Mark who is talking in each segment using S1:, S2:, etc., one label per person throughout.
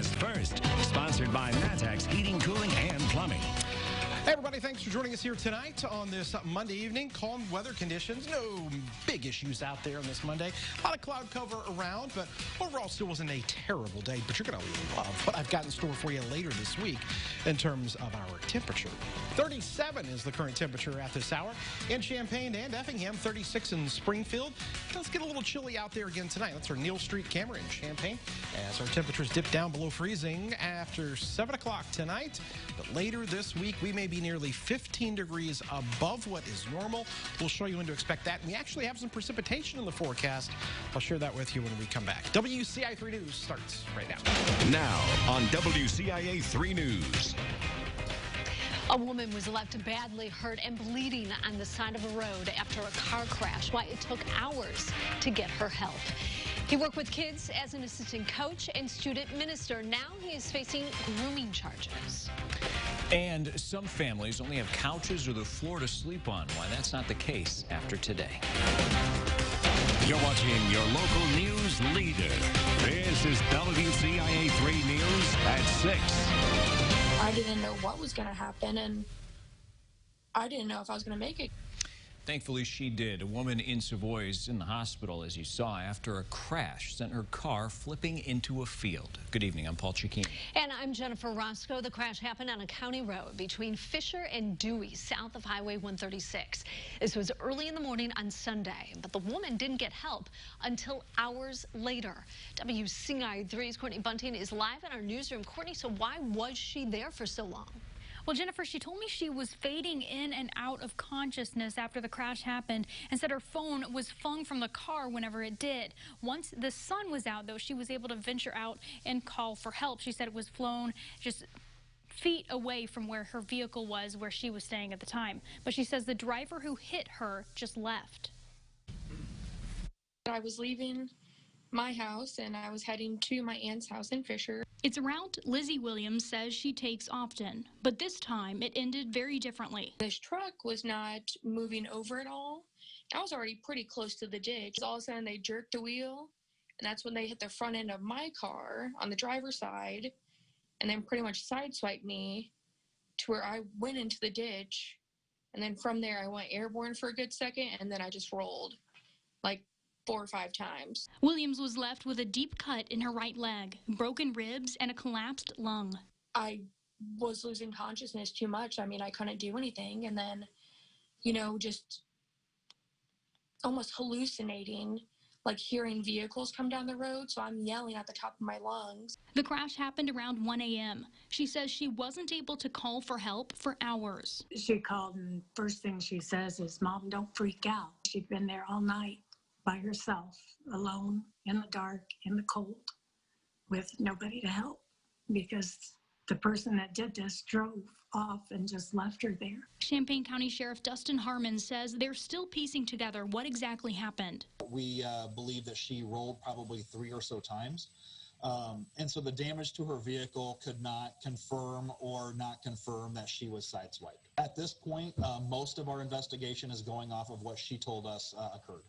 S1: forecast first. Sponsored by Matex Heating, Cooling, and Plumbing.
S2: Hey everybody, thanks for joining us here tonight on this Monday evening. Calm weather conditions, no big issues out there on this Monday. A lot of cloud cover around, but overall still wasn't a terrible day. But you're going to love what I've got in store for you later this week in terms of our temperature. 37 is the current temperature at this hour in Champaign and Effingham, 36 in Springfield. Let's get a little chilly out there again tonight. That's our Neal Street camera in Champaign as our temperatures dip down below freezing after 7 o'clock tonight. But later this week, we may be nearly 15 degrees above what is normal. We'll show you when to expect that. We actually have some precipitation in the forecast. I'll share that with you when we come back. WCIA 3 News starts right now.
S1: Now on WCIA 3 News.
S3: A woman was left badly hurt and bleeding on the side of a road after a car crash. Why it took hours to get her help. He worked with kids as an assistant coach and student minister. Now he is facing grooming charges.
S4: And some families only have couches or the floor to sleep on. Why that's not the case after today.
S1: You're watching your local news leader. This is WCIA 3 News at 6.
S5: I didn't know what was going to happen, and I didn't know if I was going to make it.
S4: Thankfully, she did. A woman in Savoy is in the hospital, as you saw, after a crash sent her car flipping into a field. Good evening. I'm Paul Chikini.
S3: And I'm Jennifer Roscoe. The crash happened on a county road between Fisher and Dewey, south of Highway 136. This was early in the morning on Sunday, but the woman didn't get help until hours later. WCIA 3's Courtney Bunting is live in our newsroom. Courtney, so why was she there for so long?
S6: Well, Jennifer, she told me she was fading in and out of consciousness after the crash happened and said her phone was flung from the car whenever it did. Once the sun was out, though, she was able to venture out and call for help. She said it was flown just feet away from where her vehicle was, where she was staying at the time. But she says the driver who hit her just left.
S5: I was leaving my house and I was heading to my aunt's house in Fisher.
S6: It's a route Lizzie Williams says she takes often, but this time it ended very differently.
S5: This truck was not moving over at all. I was already pretty close to the ditch. All of a sudden they jerked the wheel, and that's when they hit the front end of my car on the driver's side and then pretty much sideswiped me to where I went into the ditch. And then from there I went airborne for a good second, and then I just rolled like 4 or 5 times.
S6: Williams was left with a deep cut in her right leg, broken ribs, and a collapsed lung.
S5: I was losing consciousness too much. I mean, I couldn't do anything. And then, you know, just almost hallucinating, like hearing vehicles come down the road. So I'm yelling at the top of my lungs.
S6: The crash happened around 1 a.m. She says she wasn't able to call for help for hours.
S7: She called, and first thing she says is, "Mom, don't freak out." She'd been there all night by herself, alone, in the dark, in the cold, with nobody to help, because the person that did this drove off and just left her there.
S6: Champaign County Sheriff Dustin Harmon says they're still piecing together what exactly happened.
S8: We believe that she rolled probably 3 or so times. And so the damage to her vehicle could not confirm or not confirm that she was sideswiped. At this point, most of our investigation is going off of what she told us occurred.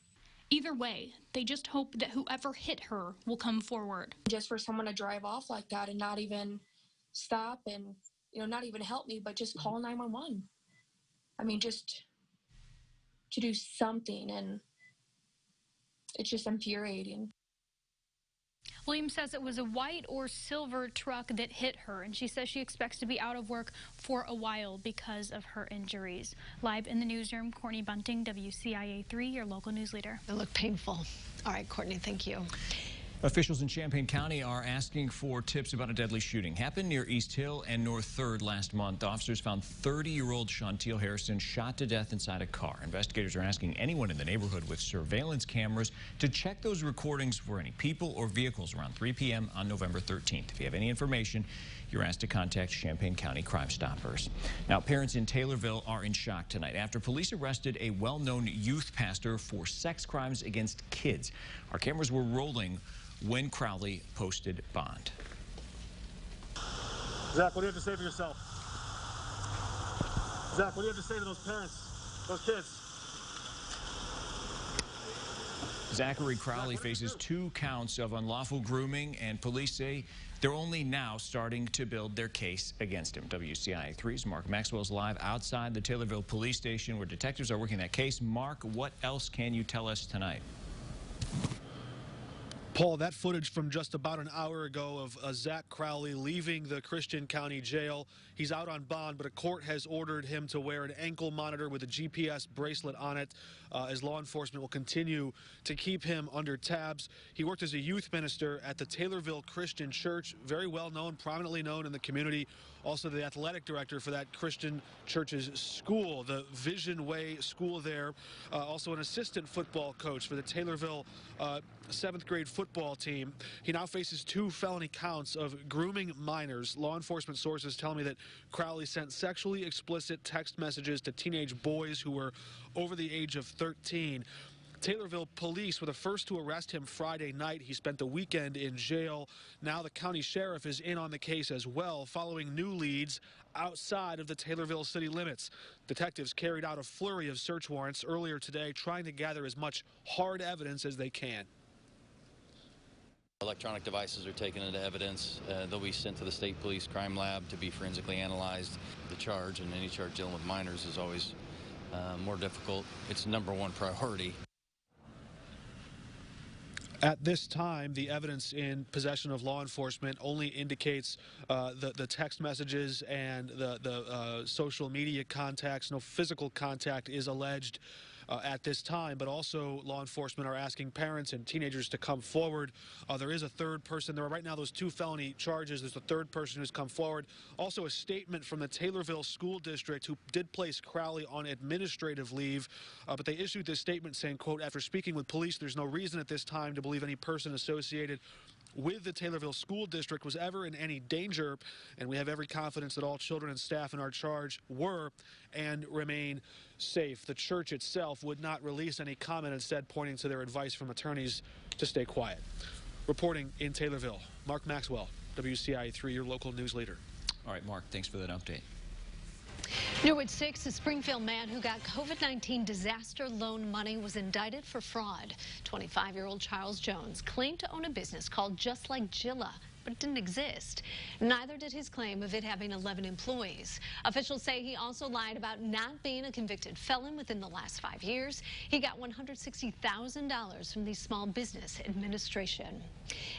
S6: Either way, they just hope that whoever hit her will come forward.
S5: Just for someone to drive off like that and not even stop and, you know, not even help me, but just call 911. I mean, just to do something, and it's just infuriating.
S6: Williams says it was a white or silver truck that hit her, and she says she expects to be out of work for a while because of her injuries. Live in the newsroom, Courtney Bunting, WCIA 3, your local news leader.
S3: It looked painful. All right, Courtney, thank you.
S4: Officials in Champaign County are asking for tips about a deadly shooting. Happened near East Hill and North 3rd last month. Officers found 30-year-old Chantel Harrison shot to death inside a car. Investigators are asking anyone in the neighborhood with surveillance cameras to check those recordings for any people or vehicles around 3 p.m. on November 13th. If you have any information, you're asked to contact Champaign County Crime Stoppers. Now, parents in Taylorville are in shock tonight after police arrested a well-known youth pastor for sex crimes against kids. Our cameras were rolling when Crowley posted bond.
S9: Zach, what do you have to say for yourself? Zach, what do you have to say to those parents, those kids?
S4: Zachary Crowley faces 2 counts of unlawful grooming, and police say they're only now starting to build their case against him. WCIA 3's Mark Maxwell's live outside the Taylorville police station where detectives are working that case. Mark, what else can you tell us tonight?
S9: Paul, that footage from just about an hour ago of Zach Crowley leaving the Christian County Jail. He's out on bond, but a court has ordered him to wear an ankle monitor with a GPS bracelet on it as law enforcement will continue to keep him under tabs. He worked as a youth minister at the Taylorville Christian Church, very well known, prominently known in the community. Also the athletic director for that Christian church's school, the Vision Way School there. Also an assistant football coach for the Taylorville 7th grade football team. He now faces 2 felony counts of grooming minors. Law enforcement sources tell me that Crowley sent sexually explicit text messages to teenage boys who were over the age of 13. Taylorville police were the first to arrest him Friday night. He spent the weekend in jail. Now the county sheriff is in on the case as well, following new leads outside of the Taylorville city limits. Detectives carried out a flurry of search warrants earlier today, trying to gather as much hard evidence as they can.
S10: Electronic devices are taken into evidence. They'll be sent to the state police crime lab to be forensically analyzed. The charge, and any charge dealing with minors, is always more difficult. It's #1 priority.
S9: At this time, the evidence in possession of law enforcement only indicates the text messages and the social media contacts. No physical contact is alleged at this time, but also law enforcement are asking parents and teenagers to come forward. There is a third person. There are right now those 2 felony charges. There's a third person who's come forward. Also a statement from the Taylorville School District, who did place Crowley on administrative leave, but they issued this statement saying, quote, after speaking with police, there's no reason at this time to believe any person associated with the Taylorville School District was ever in any danger, and we have every confidence that all children and staff in our charge were and remain safe. The church itself would not release any comment, instead pointing to their advice from attorneys to stay quiet. Reporting in Taylorville, Mark Maxwell, WCIA 3, your local news leader.
S4: All right, Mark, thanks for that update.
S3: New at 6, a Springfield man who got COVID-19 disaster loan money was indicted for fraud. 25-year-old Charles Jones claimed to own a business called Just Like Jilla, but it didn't exist. Neither did his claim of it having 11 employees. Officials say he also lied about not being a convicted felon within the last 5 years. He got $160,000 from the Small Business Administration.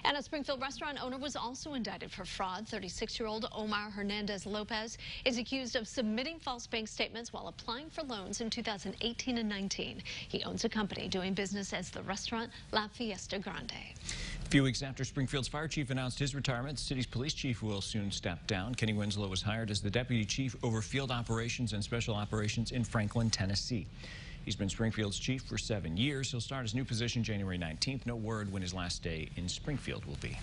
S3: And a Springfield restaurant owner was also indicted for fraud. 36-year-old Omar Hernandez Lopez is accused of submitting false bank statements while applying for loans in 2018 and 19. He owns a company doing business as the restaurant La Fiesta Grande.
S4: A few weeks after Springfield's fire chief announced his retirement, the city's police chief will soon step down. Kenny Winslow was hired as the deputy chief over field operations and special operations in Franklin, Tennessee. He's been Springfield's chief for 7 years. He'll start his new position January 19th. No word when his last day in Springfield will be.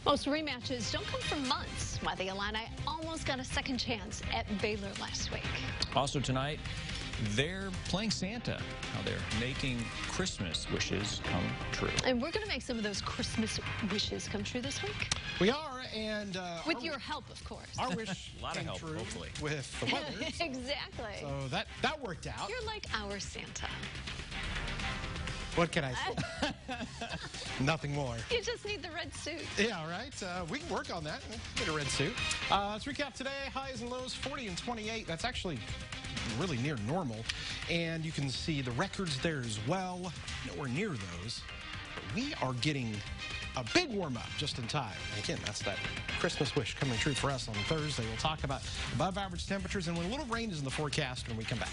S3: Most rematches don't come for months. Why the Illini almost got a second chance at Baylor last week.
S4: Also tonight, they're playing Santa, how they're making Christmas wishes come true.
S3: And we're going to make some of those Christmas wishes come true this week.
S2: We are, and
S3: with your help, of course.
S2: Our wish
S4: a lot of
S2: came
S4: help,
S2: true
S4: hopefully,
S2: with the weather.
S3: Exactly.
S2: So that worked out.
S3: You're like our Santa.
S2: What can I say? Nothing more.
S3: You just need the red suit.
S2: Yeah, right. We can work on that. Get a red suit. Let's recap today. Highs and lows, 40 and 28. That's actually really near normal. And you can see the records there as well. Nowhere near those. But we are getting a big warm-up just in time. And again, that's that Christmas wish coming true for us on Thursday. We'll talk about above average temperatures and when a little rain is in the forecast when we come back.